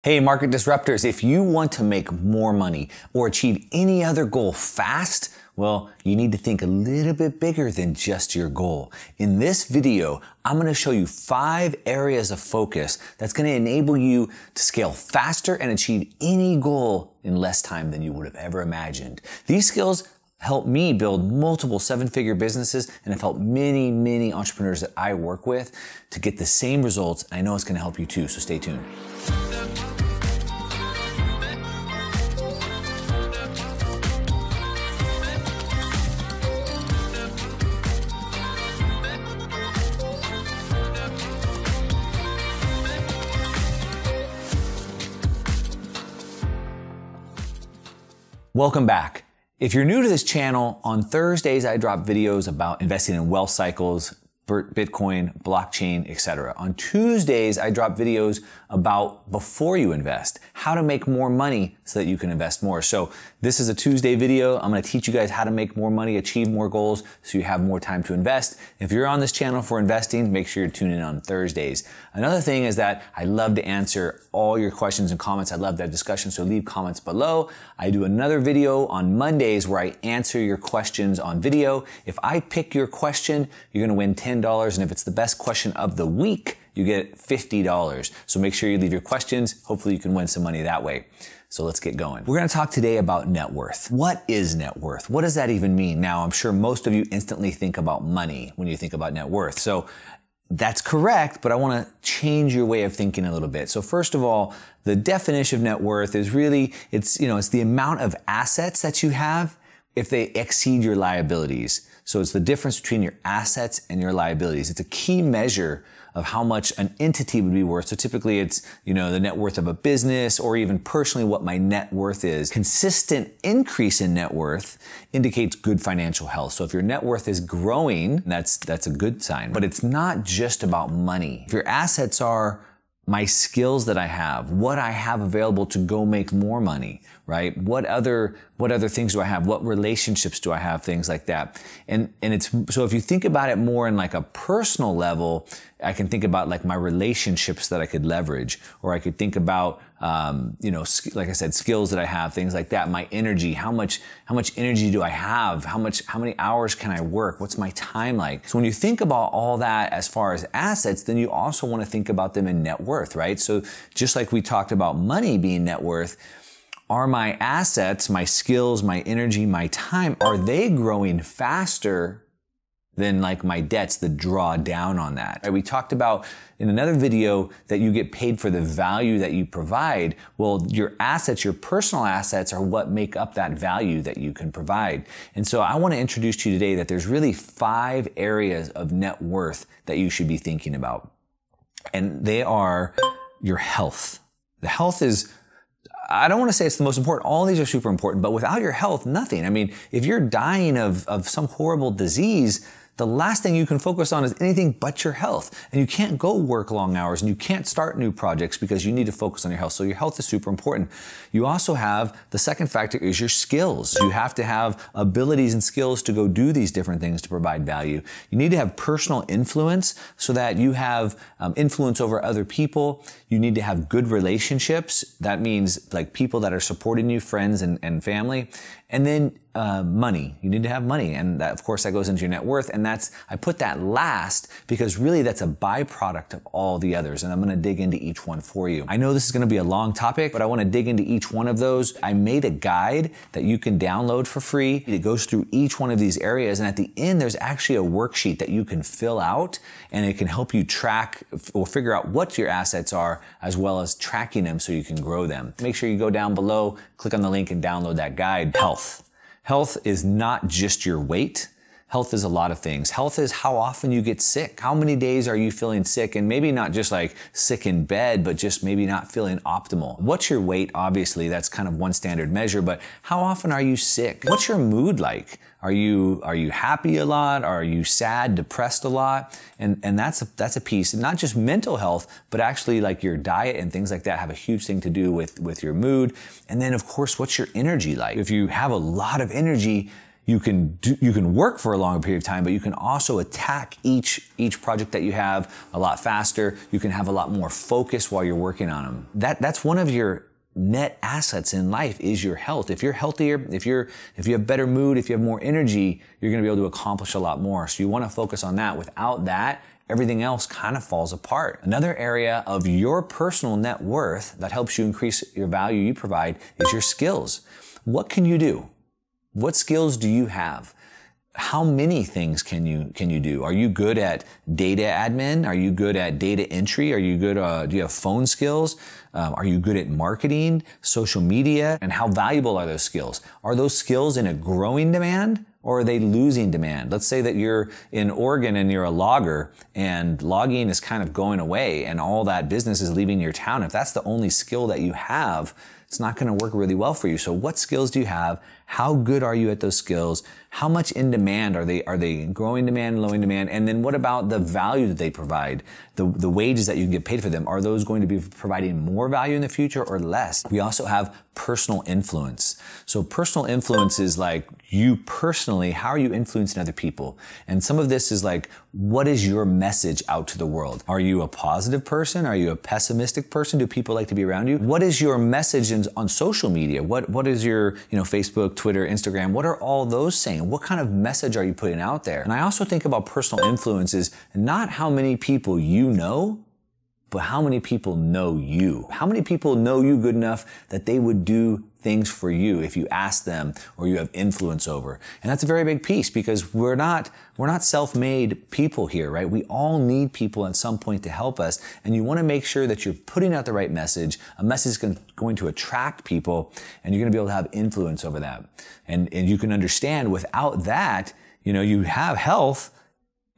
Hey, market disruptors, if you want to make more money or achieve any other goal fast, well, you need to think a little bit bigger than just your goal. In this video, I'm going to show you 5 areas of focus that's going to enable you to scale faster and achieve any goal in less time than you would have ever imagined. These skills help me build multiple 7-figure businesses and have helped many entrepreneurs that I work with to get the same results. I know it's going to help you too, so stay tuned. Welcome back. If you're new to this channel, on Thursdays I drop videos about investing in wealth cycles, Bitcoin, blockchain, etc. On Tuesdays, I drop videos about before you invest, how to make more money so that you can invest more. So this is a Tuesday video. I'm going to teach you guys how to make more money, achieve more goals so you have more time to invest. If you're on this channel for investing, make sure you're tuning in on Thursdays. Another thing is that I love to answer all your questions and comments. I love that discussion, so leave comments below. I do another video on Mondays where I answer your questions on video. If I pick your question, you're going to win $10. And if it's the best question of the week, you get $50. So make sure you leave your questions. Hopefully you can win some money that way. So let's get going. We're going to talk today about net worth. What is net worth? What does that even mean? Now, I'm sure most of you instantly think about money when you think about net worth. So that's correct, but I want to change your way of thinking a little bit. So first of all, the definition of net worth is really, it's the amount of assets that you have if they exceed your liabilities. So it's the difference between your assets and your liabilities. It's a key measure of how much an entity would be worth. So typically it's, the net worth of a business or even personally what my net worth is. Consistent increase in net worth indicates good financial health. So if your net worth is growing, that's a good sign. But it's not just about money. If your assets are my skills that I have, what I have available to go make more money, right? What other things do I have? What relationships do I have? Things like that. And it's, so if you think about it more in like a personal level, I can think about like my relationships that I could leverage, or I could think about, like I said, skills that I have, things like that. My energy, how much energy do I have? How many hours can I work? What's my time like? So when you think about all that as far as assets, then you also want to think about them in net worth, right? So just like we talked about money being net worth, are my assets, my skills, my energy, my time, are they growing faster than like my debts that draw down on that? Right? We talked about in another video that you get paid for the value that you provide. Well, your assets, your personal assets are what make up that value that you can provide. And so I want to introduce to you today that there's really 5 areas of net worth that you should be thinking about. And they are your health. The health is, I don't want to say it's the most important. All these are super important, but without your health, nothing. I mean, if you're dying of some horrible disease, the last thing you can focus on is anything but your health. And you can't go work long hours and you can't start new projects because you need to focus on your health. So your health is super important. You also have, the second factor is your skills. You have to have abilities and skills to go do these different things to provide value. You need to have personal influence so that you have influence over other people. You need to have good relationships. That means like people that are supporting you, friends and family. And then money. You need to have money. And that, of course, that goes into your net worth. And I put that last because really that's a byproduct of all the others. And I'm going to dig into each one for you. I know this is going to be a long topic, but I want to dig into each one of those. I made a guide that you can download for free. It goes through each one of these areas. And at the end, there's actually a worksheet that you can fill out and it can help you track or figure out what your assets are as well as tracking them so you can grow them. Make sure you go down below, click on the link and download that guide. Health. Health is not just your weight. Health is a lot of things. Health is how often you get sick. How many days are you feeling sick? And maybe not just like sick in bed, but just maybe not feeling optimal. What's your weight? Obviously, that's kind of one standard measure, but how often are you sick? What's your mood like? Are you happy a lot? Are you sad, depressed a lot? And that's a piece, not just mental health, but actually like your diet and things like that have a huge thing to do with your mood. And then of course, what's your energy like? If you have a lot of energy, You can work for a longer period of time, but you can also attack each project that you have a lot faster. You can have a lot more focus while you're working on them. That's one of your net assets in life is your health. If you're healthier, if you have better mood, if you have more energy, you're going to be able to accomplish a lot more. So you want to focus on that. Without that, everything else kind of falls apart. Another area of your personal net worth that helps you increase your value you provide is your skills. What can you do? What skills do you have? How many things can you do? Are you good at data admin? Are you good at data entry? Are you good, do you have phone skills? Are you good at marketing, social media? And how valuable are those skills? Are those skills in a growing demand or are they losing demand? Let's say that you're in Oregon and you're a logger and logging is kind of going away and all that business is leaving your town. If that's the only skill that you have, it's not going to work really well for you. So what skills do you have? How good are you at those skills? How much in demand are they? Are they in growing demand, low in demand? And then what about the value that they provide? The wages that you can get paid for them, are those going to be providing more value in the future or less? We also have personal influence. So personal influence is like you personally, how are you influencing other people? And some of this is like, what is your message out to the world? Are you a positive person? Are you a pessimistic person? Do people like to be around you? What is your message on social media? What is your, Facebook, Twitter, Instagram? What are all those saying? What kind of message are you putting out there? And I also think about personal influence is not how many people you know, but how many people know you? How many people know you good enough that they would do things for you if you ask them or you have influence over? And that's a very big piece because we're not self-made people here, right? We all need people at some point to help us. And you want to make sure that you're putting out the right message. A message is going to attract people and you're going to be able to have influence over that. And you can understand without that, you have health,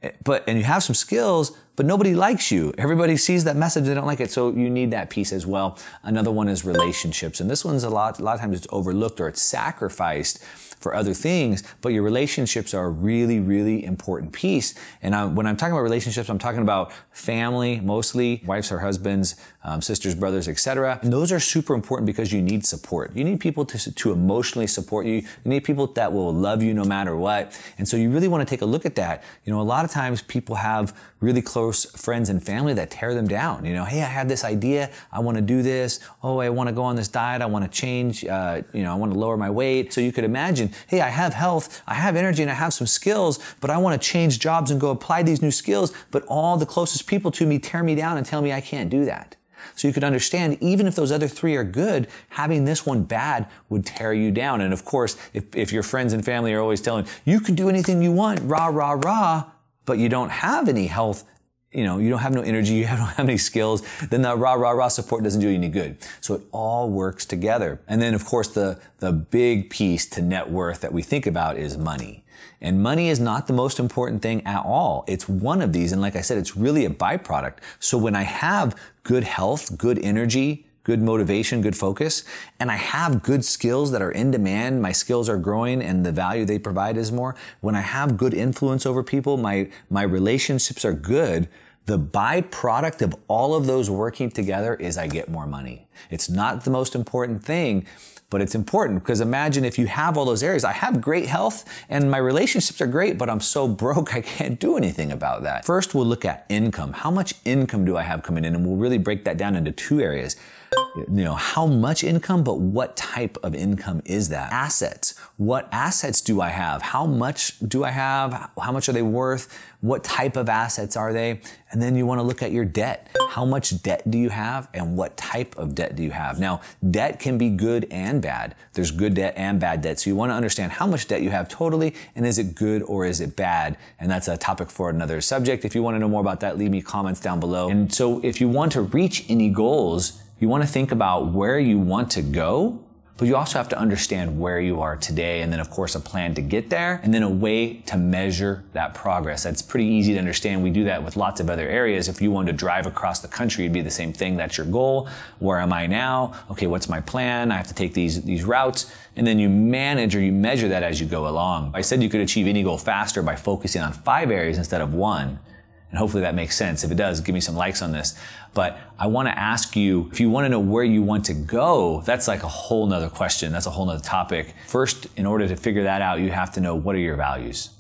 and you have some skills, but nobody likes you. Everybody sees that message, they don't like it. So you need that piece as well. Another one is relationships. And this one's a lot of times it's overlooked or it's sacrificed for other things, but your relationships are a really, really important piece. And when I'm talking about relationships, I'm talking about family, mostly wives or husbands, sisters, brothers, etc. And those are super important because you need support. You need people to emotionally support you. You need people that will love you no matter what. And so you really want to take a look at that. A lot of times people have really close friends and family that tear them down. Hey, I have this idea. I want to do this. Oh, I want to go on this diet. I want to change. I want to lower my weight. So you could imagine, hey, I have health, I have energy, and I have some skills, but I want to change jobs and go apply these new skills. But all the closest people to me tear me down and tell me I can't do that. So you could understand, even if those other three are good, having this one bad would tear you down. And of course, if your friends and family are always telling you can do anything you want, rah, rah, rah, but you don't have any health, you don't have no energy, you don't have any skills, then the rah, rah, rah support doesn't do you any good. So it all works together. And then of course, the big piece to net worth that we think about is money. And money is not the most important thing at all. It's one of these. And like I said, it's really a byproduct. So when I have good health, good energy, good motivation, good focus, and I have good skills that are in demand, my skills are growing and the value they provide is more. When I have good influence over people, my relationships are good. The byproduct of all of those working together is I get more money. It's not the most important thing, but it's important because imagine if you have all those areas. I have great health and my relationships are great, but I'm so broke I can't do anything about that. First, we'll look at income. How much income do I have coming in? And we'll really break that down into two areas. How much income, but what type of income is that? Assets. What assets do I have? How much do I have? How much are they worth? What type of assets are they? And then you want to look at your debt. How much debt do you have and what type of debt do you have? Now, debt can be good and bad. There's good debt and bad debt. So you want to understand how much debt you have totally and is it good or is it bad? And that's a topic for another subject. If you want to know more about that, leave me comments down below. And so if you want to reach any goals, you want to think about where you want to go, but you also have to understand where you are today. And then of course, a plan to get there and then a way to measure that progress. That's pretty easy to understand. We do that with lots of other areas. If you wanted to drive across the country, it'd be the same thing. That's your goal. Where am I now? Okay, what's my plan? I have to take these routes. And then you manage or you measure that as you go along. I said you could achieve any goal faster by focusing on 5 areas instead of 1. And hopefully that makes sense. If it does, give me some likes on this. But I want to ask you, if you want to know where you want to go, that's like a whole nother question. That's a whole nother topic. First, in order to figure that out, you have to know, what are your values?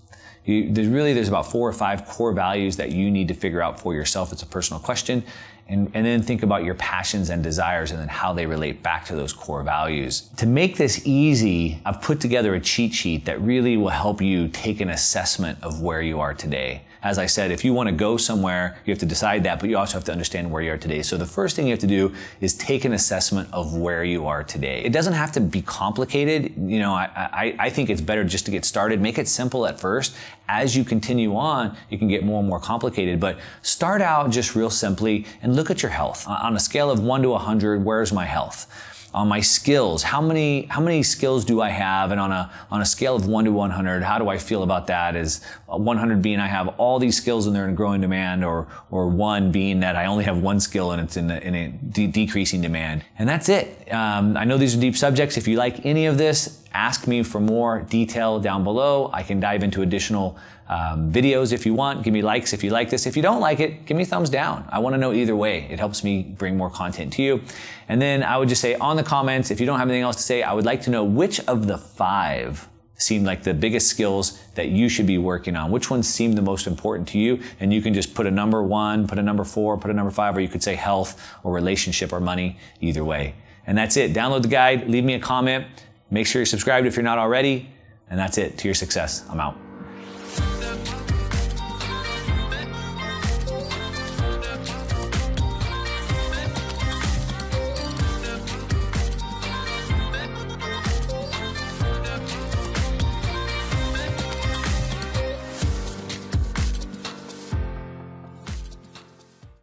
There's about 4 or 5 core values that you need to figure out for yourself. It's a personal question. And then think about your passions and desires and then how they relate back to those core values. To make this easy, I've put together a cheat sheet that really will help you take an assessment of where you are today. As I said, if you want to go somewhere, you have to decide that, but you also have to understand where you are today. So the first thing you have to do is take an assessment of where you are today. It doesn't have to be complicated. I think it's better just to get started. Make it simple at first. As you continue on, you can get more and more complicated, but start out just real simply and look at your health. On a scale of 1 to 100, where's my health? On my skills, how many skills do I have? And on a scale of 1 to 100, how do I feel about that? Is 100 being I have all these skills and they're in growing demand, or 1 being that I only have 1 skill and it's in a decreasing demand? And that's it. I know these are deep subjects. If you like any of this, ask me for more detail down below. I can dive into additional videos if you want. Give me likes if you like this. If you don't like it, give me a thumbs down. I want to know either way. It helps me bring more content to you. And then I would just say on the comments, if you don't have anything else to say, I would like to know which of the 5 seem like the biggest skills that you should be working on. Which ones seem the most important to you? And you can just put a number 1, put a number 4, put a number 5, or you could say health or relationship or money, either way. And that's it. Download the guide, leave me a comment. Make sure you're subscribed if you're not already. And that's it. To your success. I'm out.